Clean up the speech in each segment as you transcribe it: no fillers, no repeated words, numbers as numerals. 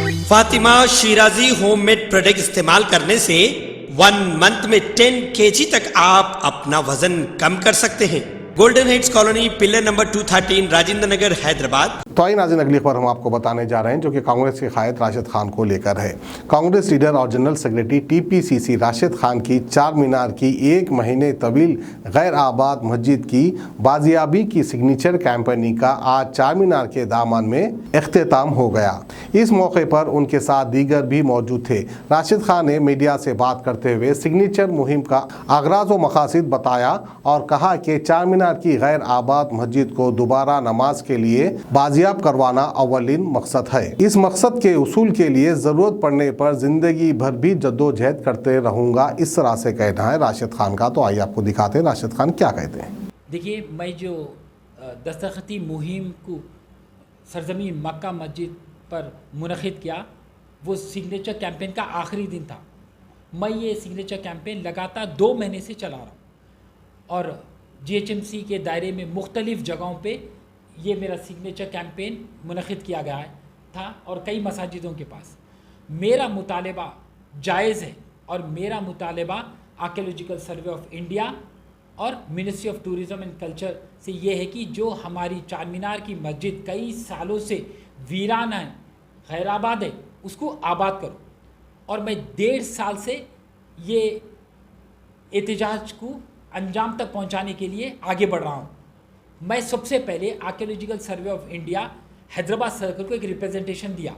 Fatima Shirazi homemade product इस्तेमाल करने से 1 मंथ में 10 kg तक आप अपना वजन कम कर सकते हैं। Golden Heights colony, pillar number 213, Rajendra Nagar, Hyderabad. तो आइए नाज़रीन, अगली खबर हम आपको बताने जा रहे हैं जो कि कांग्रेस के कायद राशिद खान को लेकर है। कांग्रेस लीडर और general secretary TPCC Rashid Khan की चार मीनार की 1 महीने तवील गैर आबाद मस्जिद की बाजियाबी की सिग्नेचर कैंपेनी का आज चार मीनार के दामन में इख्तिताम हो गया। इस मौके पर उनके साथ दीगर भी मौजूद थे। राशिद खान ने मीडिया से बात करते हुए सिग्नेचर मुहिम का आगाज व मकासद बताया और कहा कि चार मीनार की गैर आबाद मस्जिद को दोबारा नमाज के लिए बाजियाब करवाना अव्वलीन मकसद है। इस मकसद के उसूल के लिए जरूरत पड़ने पर जिंदगी भर भी जद्दोजहद करते रहूंगा, इस तरह से कहना है राशिद खान का। तो आइए आपको दिखाते हैं राशिद खान क्या कहते हैं। देखिए, मैं जो दस्तखती मुहिम को सरजमीन मक्का मस्जिद पर मुनक़िद किया, वो सिग्नेचर कैंपेन का आखिरी दिन था। मैं ये सिग्नेचर कैंपेन लगातार 2 महीने से चला रहा हूँ और जीएचएमसी के दायरे में मुख्तलिफ़ जगहों पे ये मेरा सिग्नेचर कैंपेन मुनक़िद किया गया था और कई मसाजिदों के पास। मेरा मुतालबा जायज़ है और मेरा मुतालबा आर्कियोलॉजिकल सर्वे ऑफ इंडिया और ministry of tourism and culture से ये है कि जो हमारी चार मीनार की मस्जिद कई सालों से वीरान है, खैराबाद है, उसको आबाद करो। और मैं 1.5 साल से ये एहतजाज को अंजाम तक पहुंचाने के लिए आगे बढ़ रहा हूं। मैं सबसे पहले archaeological survey of India Hyderabad circle को एक रिप्रेजेंटेशन दिया,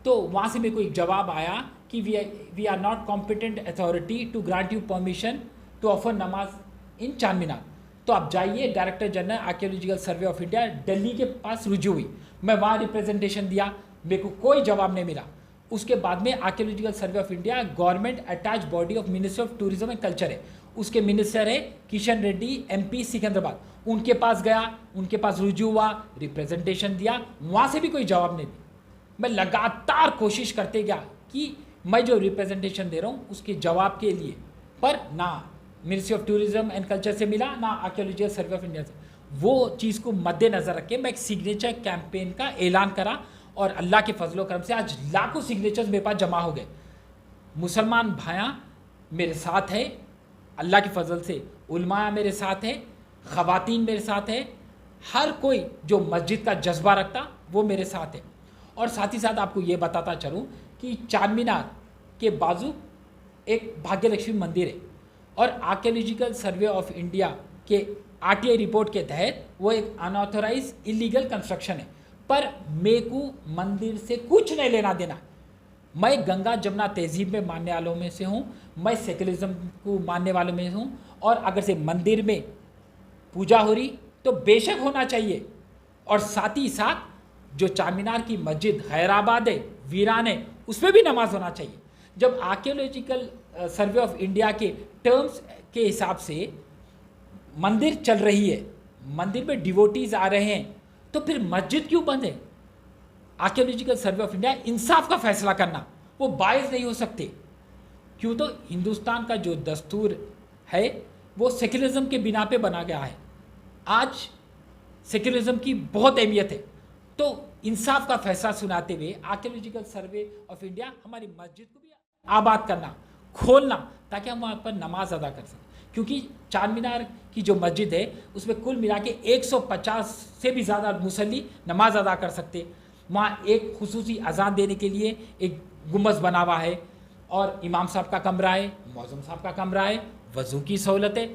तो वहाँ से मेरे को एक जवाब आया कि we are not competent authority to grant you permission to offer नमाज इन चार मीनार। तो आप जाइए, director general archaeological survey of India Delhi के पास रुजू हुई। मैं वहाँ रिप्रेजेंटेशन दिया, मेरे को कोई जवाब नहीं मिला। उसके बाद में archaeological survey of India government attach body of ministry of tourism and culture है, उसके मिनिस्टर है किशन रेड्डी एमपी सिकंदराबाद। उनके पास गया, उनके पास रुजू हुआ, रिप्रेजेंटेशन दिया, वहाँ से भी कोई जवाब नहीं दिया। मैं लगातार कोशिश करते गया कि मैं जो रिप्रेजेंटेशन दे रहा हूँ उसके जवाब के लिए, पर ना ministry of tourism and culture से मिला, ना आर्कियोलॉजिकल सर्वे ऑफ इंडिया से। वो चीज़ को मद्देनज़र रख के मैं एक सिग्नेचर कैंपेन का ऐलान करा और अल्लाह के फजलो करम से आज लाखों सिग्नेचर्स मेरे पास जमा हो गए। मुसलमान भाइयाँ मेरे साथ है, अल्लाह के फजल से उलमा मेरे साथ है, ख़वातीन मेरे साथ है, हर कोई जो मस्जिद का जज्बा रखता वो मेरे साथ है। और साथ ही साथ आपको ये बताता चलूँ कि चार मीनार के बाजू एक भाग्यलक्ष्मी मंदिर है और आर्कियोलॉजिकल सर्वे ऑफ इंडिया के आरटीआई रिपोर्ट के तहत वो एक अनऑथोराइज इलीगल कंस्ट्रक्शन है, पर मेरे को मंदिर से कुछ नहीं लेना देना। मैं गंगा जमुना तहजीब में मानने वालों में से हूँ, मैं सेकुलरिज्म को मानने वालों में हूँ, और अगर से मंदिर में पूजा हो रही तो बेशक होना चाहिए। और साथ ही साथ जो चार मीनार की मस्जिद खैराबाद है, वीरान है, उसमें भी नमाज होना चाहिए। जब आर्कियोलॉजिकल सर्वे ऑफ इंडिया के टर्म्स के हिसाब से मंदिर चल रही है, मंदिर में डिवोटीज आ रहे हैं, तो फिर मस्जिद क्यों बंद है? आर्कियोलॉजिकल सर्वे ऑफ इंडिया इंसाफ का फैसला करना, वो बायस नहीं हो सकते। क्यों? तो हिंदुस्तान का जो दस्तूर है वो सेक्युलरिज्म के बिना पे बना गया है। आज सेक्युलरिज्म की बहुत अहमियत है, तो इंसाफ का फैसला सुनाते हुए आर्कियोलॉजिकल सर्वे ऑफ इंडिया हमारी मस्जिद को भी आबाद करना, खोलना, ताकि हम वहाँ पर नमाज अदा कर सकें। क्योंकि चार मीनार की जो मस्जिद है उसमें कुल मिला के 150 से भी ज़्यादा मुसल्ली नमाज अदा कर सकते। वहाँ एक खुसूसी अजान देने के लिए एक गुम्बद बना हुआ है और इमाम साहब का कमरा है, मौज़म साहब का कमरा है, वज़ू की सहूलत है।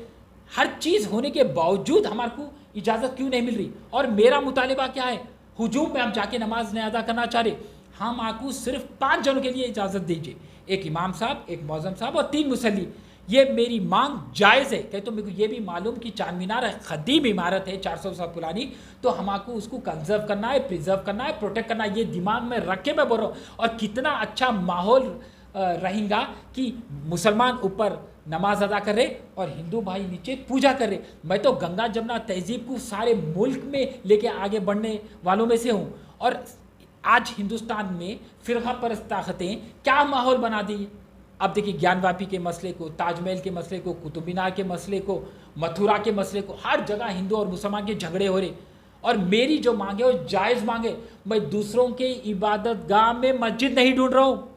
हर चीज़ होने के बावजूद हमारे को इजाज़त क्यों नहीं मिल रही? और मेरा मुतालिबा क्या है? हुजूम में हम जाके नमाज नहीं अदा करना चाह रहे, हम आपको सिर्फ 5 जनों के लिए इजाज़त दीजिए, एक इमाम साहब, एक मौज़म साहब और 3 मुसल्ली। ये मेरी मांग जायज़ है। कहे तो मेरे को ये भी मालूम कि चार मीनार ख़दीम इमारत है, 400 साल पुरानी, तो हमको उसको कंजर्व करना है, प्रिजर्व करना है, प्रोटेक्ट करना है। ये दिमाग में रख के मैं बोल रहा हूँ। और कितना अच्छा माहौल रहेगा कि मुसलमान ऊपर नमाज अदा करे और हिंदू भाई नीचे पूजा करे। मैं तो गंगा जमुना तहजीब को सारे मुल्क में लेके आगे बढ़ने वालों में से हूँ। और आज हिंदुस्तान में फ़िरका परस्त ताकतें क्या माहौल बना दी। अब देखिए, ज्ञानवापी के मसले को, ताजमहल के मसले को, कुतुब मीनार के मसले को, मथुरा के मसले को, हर जगह हिंदू और मुसलमान के झगड़े हो रहे। और मेरी जो मांगे वो जायज़ मांगे। मैं दूसरों के इबादत गाह में मस्जिद नहीं ढूंढ रहा हूँ।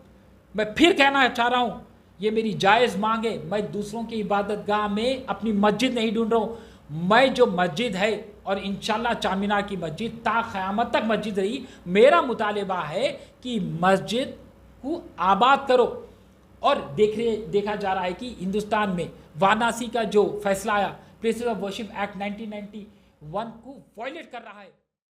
मैं फिर कहना चाह रहा हूँ, ये मेरी जायज़ मांगे। मैं दूसरों की इबादत गाह में अपनी मस्जिद नहीं ढूंढ रहा हूँ। मैं जो मस्जिद है, और इंशाल्लाह चारमीनार की मस्जिद ता क़यामत तक मस्जिद रही, मेरा मुतालिबा है कि मस्जिद को आबाद करो। और देखा जा रहा है कि हिंदुस्तान में वाराणसी का जो फैसला आया, प्लेसेस ऑफ वर्शिप एक्ट 1991 को वायलेट कर रहा है।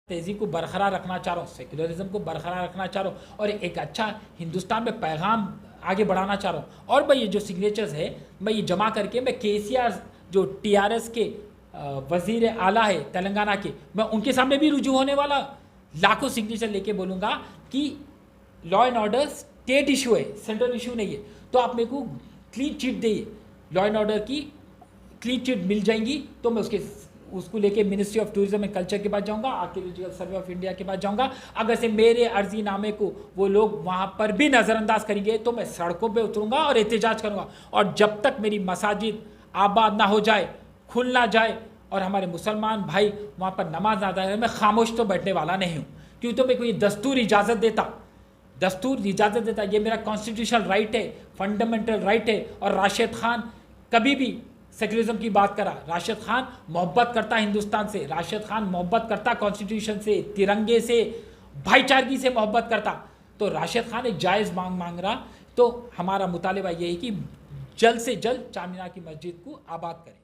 तहजीब को बरकरार रखना चाह रहा हूँ, सेक्युलरिज्म को बरकरार रखना चाह रहा हूँ, और एक अच्छा हिंदुस्तान में पैगाम आगे बढ़ाना चाह रहा हूँ। और मैं ये जो सिग्नेचर्स है, मैं ये जमा करके मैं KCR जो TRS के वज़ीर आला है तेलंगाना के, मैं उनके सामने भी रुजू होने वाला, लाखों सिग्नेचर लेके बोलूँगा कि law and order state issue है, सेंट्रल इशू नहीं है। तो आप मेरे को क्लीन चिट दिए, लॉ एंड ऑर्डर की क्लीन चिट मिल जाएंगी तो मैं उसको लेके ministry of tourism and culture के पास जाऊंगा, आर्कियोलॉजिकल सर्वे ऑफ इंडिया के पास जाऊंगा। अगर से मेरे अर्जी नामे को वो लोग वहाँ पर भी नज़रअंदाज करेंगे तो मैं सड़कों पे उतरूंगा और एहतजाज करूंगा। और जब तक मेरी मसाजिद आबाद ना हो जाए, खुल ना जाए, और हमारे मुसलमान भाई वहाँ पर नमाज ना अदा करें, मैं खामोश तो बैठने वाला नहीं हूँ। क्यों? तो मेरे को ये दस्तूर इजाज़त देता, ये मेरा कॉन्स्टिट्यूशनल राइट है, फंडामेंटल राइट है। और राशिद खान कभी भी सेक्युलरिज्म की बात करा, राशिद खान मोहब्बत करता हिंदुस्तान से, राशिद खान मोहब्बत करता कॉन्स्टिट्यूशन से, तिरंगे से, भाईचारगी से मोहब्बत करता। तो राशिद खान एक जायज़ मांग रहा, तो हमारा मुतालिबा ये है कि जल्द से जल्द चारमीनार की मस्जिद को आबाद करें।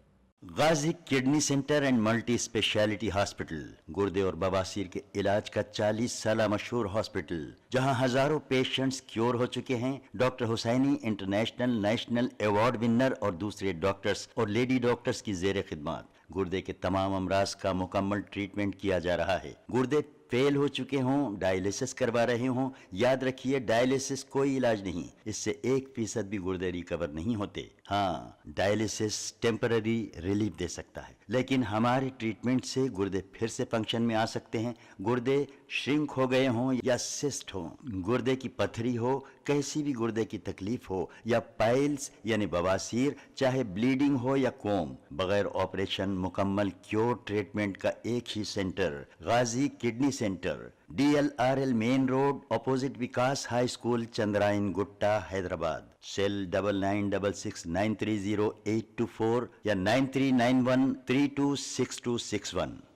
Ghazi kidney centre and multi speciality hospital, गुर्दे और बवासीर के इलाज का 40 साल मशहूर हॉस्पिटल, जहां हजारों पेशेंट्स क्योर हो चुके हैं। Doctor Husaini international national award winner और दूसरे डॉक्टर्स और लेडी डॉक्टर्स की जेर खिदमत गुर्दे के तमाम अमराज का मुकम्मल ट्रीटमेंट किया जा रहा है। गुर्दे फेल हो चुके हों, डायलिसिस करवा रहे हों, याद रखिए डायलिसिस कोई इलाज नहीं, इससे 1% भी गुर्दे रिकवर नहीं होते। हाँ, डायलिसिस टेम्पररी रिलीफ दे सकता है, लेकिन हमारे ट्रीटमेंट से गुर्दे फिर से फंक्शन में आ सकते हैं। गुर्दे श्रिंक हो गए हों या सिस्ट हो, गुर्दे की पथरी हो, कैसी भी गुर्दे की तकलीफ हो, या पाइल्स यानी बवासीर, चाहे ब्लीडिंग हो या कोम, बगैर ऑपरेशन मुकम्मल क्योर ट्रीटमेंट का एक ही centre, Ghazi kidney centre, DLRL main road, opposite Vikas high school, Chandrayan Gutta, Hyderabad. Cell 9966930824 या 9391326261।